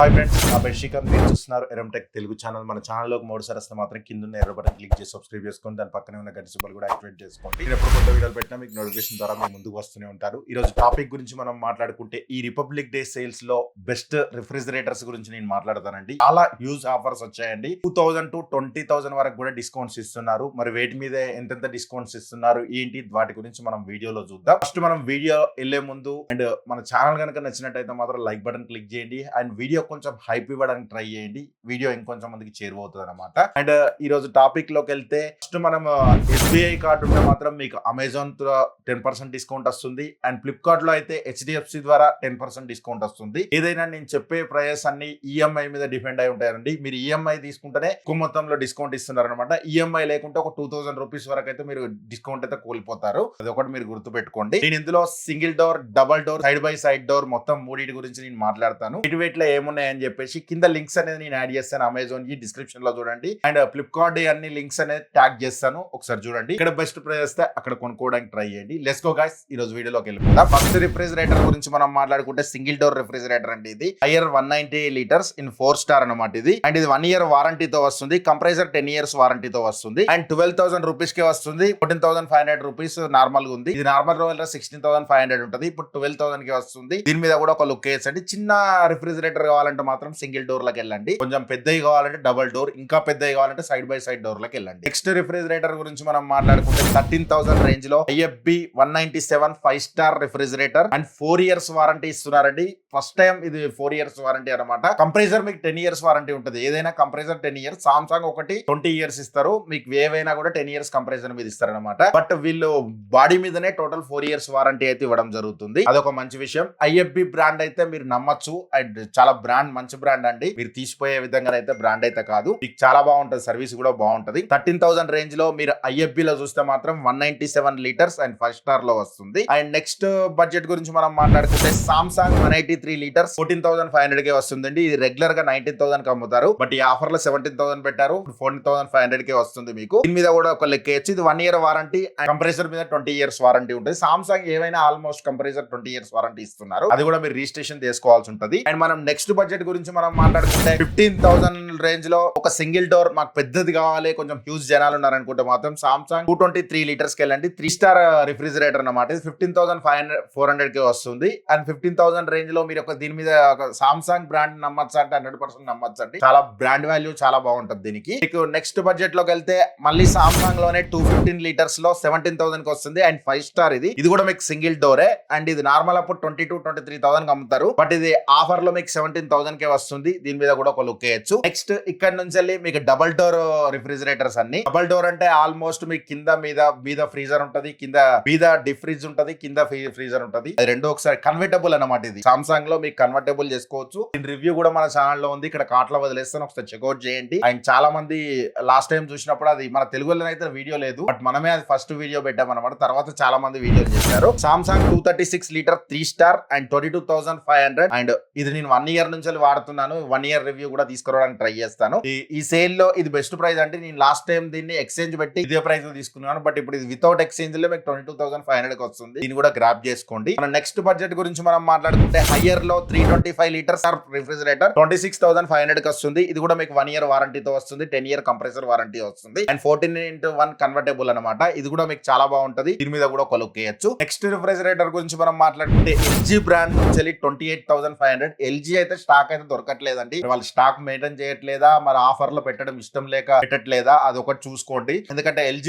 Hi friends, నా పేరు శ్రీకాంత్. మీరు చూస్తున్నారు ఎరంటెక్ తెలుగు ఛానల్. మన ఛానల్లోకి మూడుసారి వస్తే మాత్రం కింద ఉన్న ఎర్ర బటన్ క్లిక్ చేసి సబ్స్క్రైబ్ చేసుకోండి. దాని పక్కనే ఉన్న గంట సింబల్ కూడా యాక్టివేట్ చేసుకోండి. నేను ఎప్పుడు కొత్త వీడియోలు పెట్టినా మీకు నోటిఫికేషన్ ద్వారా మీరు ముందుకు వస్తూనే ఉంటారు. ఈ రోజు టాపిక్ గురించి మనం మాట్లాడుకుంటే ఈ రిపబ్లిక్ డే సేల్స్ లో బెస్ట్ రిఫ్రిజిరేటర్స్ గురించి నేను మాట్లాడతానండి. చాలా హ్యూజ్ ఆఫర్స్ వచ్చాయండి. 2000 to 20,000 వరకు కూడా డిస్కౌంట్స్ ఇస్తున్నారు. మరి వేటి మీద ఎంతెంత డిస్కౌంట్స్ ఇస్తున్నారు ఏంటి, వాటి గురించి మనం వీడియోలో చూద్దాం. ఫస్ట్ మనం వీడియో వెళ్లే ముందు అండ్ మన ఛానల్ కనుక నచ్చినట్టయితే మాత్రం లైక్ బటన్ క్లిక్ చేయండి అండ్ వీడియో కొంచెం హైప్ ఇవ్వడానికి ట్రై చేయండి. వీడియో ఇంకొంచెం మందికి చేరువవుతుంది అనమాట. అండ్ ఈ రోజు టాపిక్ లోకి వెళ్తే ఫస్ట్ మనం SBI కార్డు ఉంటే మాత్రం మీకు అమెజాన్ 10% డిస్కౌంట్ వస్తుంది అండ్ ఫ్లిప్కార్ట్ లో అయితే HDFC ద్వారా 10% డిస్కౌంట్ వస్తుంది. ఏదైనా నేను చెప్పే ప్రైస్ అన్ని EMI మీద డిపెండ్ అయి ఉంటాయండి. మీరు EMI తీసుకుంటేనే ఎక్కువ మొత్తంలో డిస్కౌంట్ ఇస్తున్నారు అనమాట. EMI లేకుంటే ఒక 2000 రూపీస్ వరకు అయితే మీరు డిస్కౌంట్ అయితే కోల్పోతారు. అది ఒకటి మీరు గుర్తు పెట్టుకోండి. నేను ఇందులో single door, double door, side by side door మొత్తం మూడింటి గురించి నేను మాట్లాడతాను. ఇటువేట్లో ఏమున్నాయని చెప్పేసి కింద లింక్స్ అనేది నేను యాడ్ చేస్తాను. అమెజాన్ కి డిస్క్రిప్షన్ లో చూడండి అండ్ ఫ్లిప్కార్ట్ అన్ని లింక్స్ అనేది ట్యాగ్ చేస్తాను. ఒకసారి చూడండి. ఇక్కడ బెస్ట్ ప్రైస్ వస్తే అక్కడ కొనుక్కోవడానికి ట్రై చేయండి. లెట్స్ గో గైస్, ఈ రోజు వీడియోలోకి వెళ్ళిపోతాం. ఫస్ట్ రిఫ్రిజిరేటర్ గురించి మనం మాట్లాడుకుంటే సింగిల్ డోర్ రిఫ్రిజిరేటర్ అంటే ఇది హైయర్ 190 లీటర్స్ ఇన్ 4 స్టార్ అనమాట. ఇది అండ్ ఇది 1 year వారంటీతో వస్తుంది. కంప్రెసర్ 10 years వారంటీతో వస్తుంది అండ్ 12,000 రూపీస్ కి వస్తుంది. 14,500 రూపీస్ నార్మల్ గా ఉంది. ఇది నార్మల్ రోజుల్లో 16,500 ఉంటుంది. ఇప్పుడు 12,000 కి వస్తుంది. దీని మీద కూడా ఒక లుక్ వేసండి. చిన్న రిఫ్రిజిరేటర్ కావాలంటే మాత్రం సింగిల్ డోర్ లకు వెళ్ళండి. కొంచెం పెద్దవి కావాలంటే డబల్ డోర్, ఇంకా పెద్దవి కావాలంటే సైడ్ బై సైడ్ డోర్ లకు వెళ్ళండి. నెక్స్ట్ రిఫ్రిజిరేటర్ గురించి మనం మాట్లాడుకుంటే 13,000 రేంజ్ లో IFB 197 5 star refrigerator and 4 years warranty ఇస్తున్నారండి. ఫస్ట్ టైం ఇది 4 years వారంటీ అనమాట. కంప్రెసర్ మీకు 10 years వారంటీ ఉంటుంది. ఏదైనా కంప్రెసర్ 10 years. సామ్సంగ్ ఒకటి 20 years ఇస్తారు. మీకు ఏవైనా కూడా 10 years కంప్రెసర్ మీద ఇస్తారు అనమాట. బట్ వీళ్ళు బాడీ మీదనే టోటల్ 4 years వారంటీ అయితే ఇవ్వడం జరుగుతుంది. అదొక మంచి విషయం. IFB బ్రాండ్ అయితే మీరు నమ్మచ్చు అండ్ చాలా బ్రాండ్, మంచి బ్రాండ్ అండి. మీరు తీసిపోయే విధంగా అయితే బ్రాండ్ అయితే కాదు. మీకు చాలా బాగుంటది, సర్వీస్ కూడా బాగుంటది. 13,000 రేంజ్ లో మీరు IFB లో చూస్తే మాత్రం 197 లీటర్స్ అండ్ 5 స్టార్ లో వస్తుంది. అండ్ నెక్స్ట్ బడ్జెట్ గురించి మనం మాట్లాడుకుంటే సామ్సంగ్ 183 లీటర్స్ 14,500 కే వస్తుందండి. ఇది రెగ్యులర్ గా 19,000 కి అమ్ముతారు. బట్ ఈ ఆఫర్ లో 17,000 పెట్టారు. 14,500 కే వస్తుంది మీకు. దీని మీద కూడా ఒక లెక్క వేయచ్చు. ఇది 1 year వారంటీ అండ్ కంప్రెసర్ మీద 20 years వారంటీ ఉంటుంది. సామ్సంగ్ ఏవైనా ఆల్మోస్ట్ కంప్రెసర్ 20 years వారంటీ ఇస్తున్నారు. అది కూడా మీరు రిజిస్ట్రేషన్ చేసుకోవాల్సి ఉంటుంది. అండ్ మనం నెక్స్ట్ బడ్జెట్ గురించి మనం మాట్లాడుకుంటే 15,000 రేంజ్ లో ఒక సింగిల్ డోర్ మాకు పెద్దది కావాలి, కొంచెం హ్యూజ్ జనాలు ఉన్నారనుకుంటే మాత్రం సామ్సంగ్ 223 లీటర్స్ కి వెళ్ళండి. 3 స్టార్ రిఫ్రిజిరేటర్ అన్నమాట. ఇది 15,400 కి వస్తుంది. అండ్ 15,000 రేంజ్ లో మీరు ఒక దీని మీద సామ్సంగ్ బ్రాండ్ నమ్మచ్చు అంటే 100% నమ్మచ్చు అండి. చాలా బ్రాండ్ వాల్యూ చాలా బాగుంటుంది దీనికి. మీకు నెక్స్ట్ బడ్జెట్ లోకి వెళ్తే మళ్ళీ సామ్సంగ్ లోనే 215 లీటర్స్ లో 17,000 కి వస్తుంది అండ్ 5 స్టార్. ఇది కూడా మీకు సింగిల్ డోరే అండ్ ఇది నార్మల్ అప్పుడు 22,000-23,000 కి అమ్ముతారు. బట్ ఇది ఆఫర్ లో మీకు 17,000 కే వస్తుంది. దీని మీద కూడా ఒక లుక్ వేయచ్చు. నెక్స్ట్ ఇక్కడ నుంచి వెళ్ళి మీకు డబల్ డోర్ రిఫ్రిజిరేటర్స్ అన్ని. డబల్ డోర్ అంటే ఆల్మోస్ట్ మీకు కింద మీద ఫ్రీజర్ ఉంటది, కింద డీప్ ఫ్రిజ్ ఉంటది, కింద ఫ్రీజర్ ఉంటది. అది రెండు ఒకసారి కన్వర్టబుల్ అన్నమాట. ఇది సామ్సంగ్ లో మీకు కన్వర్టబుల్ చేసుకోవచ్చు. దీని రివ్యూ కూడా మన ఛానల్ లో ఉంది. ఇక్కడ కార్ట్ లో వదిలేస్తాను, ఒకసారి చెక్అౌట్ చేయండి. అండ్ చాలా మంది లాస్ట్ టైం చూసినప్పుడు అది మన తెలుగులో అయితే వీడియో లేదు, బట్ మనమే అది ఫస్ట్ వీడియో పెట్టాం అనమాట. తర్వాత చాలా మంది వీడియోలు చేశారు. Samsung 236 litre 3 star and 22,500 and ఇది నేను 1 year నుంచి వాడుతున్నాను. 1 year రివ్యూ కూడా తీసుకురావడానికి ట్రై చేస్తాను. ఈ సేల్ లో ఇది బెస్ట్ ప్రైస్ అంటే నేను లాస్ట్ టైం దీన్ని ఎక్స్చేంజ్ పెట్టి ఇదే ప్రైస్ లో తీసుకున్నాను. బట్ ఇప్పుడు ఇది వితౌట్ ఎక్స్చేంజ్ లో మీకు 22,500 కి వస్తుంది. దీన్ని కూడా గ్రాప్ చేసుకోండి. మన నెక్స్ట్ బడ్జెట్ గురించి మనం మాట్లాడుకుంటే హైయర్ లో 325 లీటర్స్ రిఫ్రిజిరేటర్ 26,500 కి వస్తుంది. ఇది కూడా మీకు 1 year వారంటీతో వస్తుంది. 10 year కంప్రెసర్ వారంటీ వస్తుంది అండ్ 14:1 కన్వర్టబుల్ అనమాట. ఇది కూడా మీకు చాలా బాగుంటది. దీని మీద కూడా ఒక లుక్ వేయచ్చు. నెక్స్ట్ రిఫ్రిజిరేటర్ గురించి మనం మాట్లాడుకుంటే LG బ్రాండ్ నుంచి 28,500. LG అయితే స్టాక్ అయితే దొరకట్లేదండి. వాళ్ళు స్టాక్ మెయింటైన్ చేయట్లేదా, మరి ఆఫర్ లో పెట్టడం ఇష్టం లేక పెట్టట్లేదా, అది ఒకటి చూసుకోండి. ఎందుకంటే LG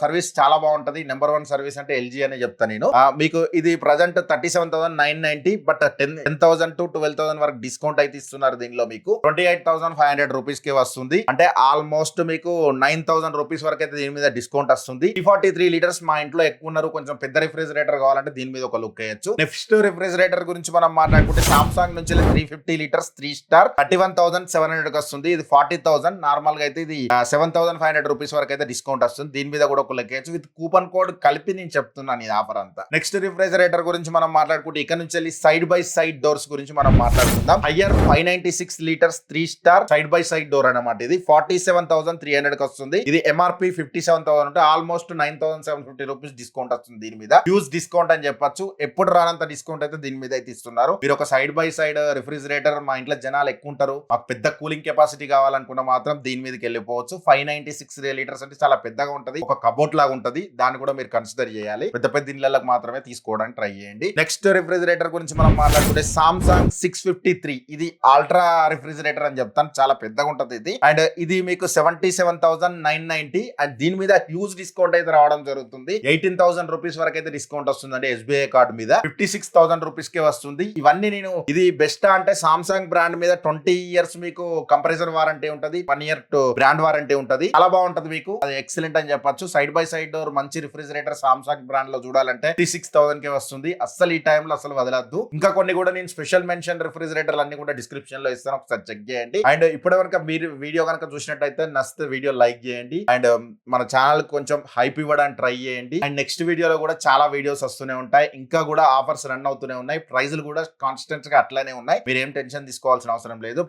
సర్వీస్ చాలా బాగుంటది. నెంబర్ 1 సర్వీస్ అంటే LG అనే చెప్తాను నేను. మీకు ఇది ప్రజెంట్ 37,990 బట్ 10,000 to 12,000 వరకు డిస్కౌంట్ అయితే ఇస్తున్నారు. దీనిలో మీకు 28,500 రూపీస్ కి వస్తుంది. అంటే ఆల్మోస్ట్ మీకు 9,000 రూపీస్ వరకు అయితే దీని మీద డిస్కౌంట్ వస్తుంది. 43 లీటర్స్ మా ఇంట్లో ఎక్కువ ఉన్నారు, కొంచెం పెద్ద రిఫ్రిజిరేటర్ కావాలంటే దీని మీద ఒక లుక్ వేయచ్చు. నెక్స్ట్ రిఫ్రిజిరేటర్ గురించి మనం మాట్లాడుకుంటే సామ్సంగ్ నుంచి 350 లీటర్స్ 3 స్టార్ 31,700 కి వస్తుంది. ఇది 40,000. నార్మల్ గా అయితే ఇది 7,500 రూపీస్ వరకు అయితే డిస్కౌంట్ వస్తుంది. దీని మీద కూడా ఒక లెక్క విత్ కూపన్ కోడ్ కలిపి నేను చెప్తున్నాను ఈ ఆఫర్ అంతా. నెక్స్ట్ రిఫ్రిజిరేటర్ గురించి మనం మాట్లాడుకుంటే ఇక్కడ నుంచి వెళ్ళి సైడ్ బై సైడ్ డోర్స్ గురించి మనం మాట్లాడుకుందాం. Hire 596 litres 3 star side by side door అనమాట. ఇది 47,300 కి వస్తుంది. ఇది MRP 57,000 ఉంటే ఆల్మోస్ట్ 9,750 రూపీస్ డిస్కౌంట్ వస్తుంది. దీని మీద హ్యూజ్ డిస్కౌంట్ అని చెప్పొచ్చు. ఎప్పుడు రానంత డిస్కౌంట్ అయితే దీని మీద అయితే ఇస్తున్నారు. మీరు ఒక side by side refrigerator refrigerator మా ఇంట్లో జనాలు ఎక్కువ ఉంటారు, మాకు పెద్ద కూలింగ్ కెపాసిటీ కావాలనుకున్న మాత్రం దీని మీదకి వెళ్ళిపోవచ్చు. 596 లీటర్స్ అంటే చాలా పెద్దగా ఉంటది, ఒక కబోర్డ్ లాగా ఉంటది. దాన్ని కూడా మీరు కన్సిడర్ చేయాలి. పెద్ద పెద్ద ఇళ్ళకి మాత్రమే తీసుకోవడానికి ట్రై చేయండి. నెక్స్ట్ రిఫ్రిజిరేటర్ గురించి మనం మాట్లాడుకుంటే సామ్సంగ్ 653. ఇది అల్ట్రా రిఫ్రిజిరేటర్ అని చెప్తాను, చాలా పెద్దగా ఉంటది ఇది. అండ్ ఇది మీకు 77,990 అండ్ దీని మీద హ్యూజ్ డిస్కౌంట్ అయితే రావడం జరుగుతుంది. 18,000 రూపీస్ వరకు అయితే డిస్కౌంట్ వస్తుంది అంటే SBI కార్డు మీద 56,000 రూపీస్ కే వస్తుంది. ఇవన్నీ నేను ఇది బెస్ట్ అంటే సామ్సంగ్ బ్రాండ్ మీద 20 ఇయర్స్ మీకు కంప్రెసర్ వారంటీ ఉంటది, 1 ఇయర్ బ్రాండ్ వారంటీ ఉంటది, చాలా బాగుంటది మీకు. అది ఎక్సలెంట్ అని చెప్పొచ్చు. సైడ్ బై సైడ్ డోర్ మంచి రిఫ్రిజిరేటర్ సామ్సంగ్ బ్రాండ్ లో చూడాలంటే 56,000 కే వస్తుంది. అస్సలు ఈ టైంలో అసలు వదలద్దు. ఇంకా కొన్ని కూడా నేను స్పెషల్ మెన్షన్ రిఫ్రిజిరేటర్ అన్ని కూడా డిస్క్రిప్షన్ లో ఇస్తాను, ఒకసారి చెక్ చేయండి. అండ్ ఇప్పటి వరకు మీరు వీడియో కనుక చూసినట్టయితే నచ్చితే వీడియో లైక్ చేయండి అండ్ మన ఛానల్ కొంచెం హైప్ ఇవ్వడానికి ట్రై చేయండి. అండ్ నెక్స్ట్ వీడియోలో కూడా చాలా వీడియోస్ వస్తూనే ఉంటాయి, ఇంకా కూడా ఆఫర్స్ రన్ అవుతూనే ఉన్నాయి, ప్రైజులు కూడా కాన్స్టెంట్ గా అట్లానే ఉన్నాయి. మీరు ఏం టెన్షన్ తీసుకోవాల్సిన అవసరం లేదు.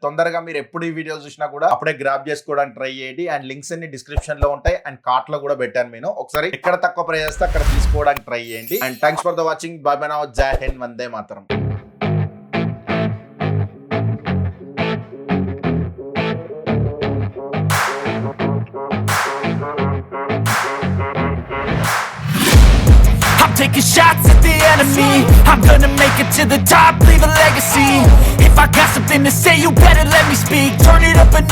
తొందరగా మీరు ఎప్పుడు ఈ వీడియో చూసినా కూడా అప్పుడే గ్రాబ్ చేసుకోవడానికి ట్రై చేయండి. అండ్ లింక్స్ అన్ని డిస్క్రిప్షన్ లో ఉంటాయి అండ్ కార్ట్ లో కూడా పెట్టాను నేను, ఒకసారి ఎక్కడ తక్కువ ప్రైస్ వస్తే అక్కడ తీసుకోవడానికి ట్రై చేయండి. And thanks for the watching. By by now. జై Hind, Vande Mataram. Taking shots at the enemy, I'm gonna make it to the top, leave a legacy. If I got something to say, you better let me speak. Turn it up a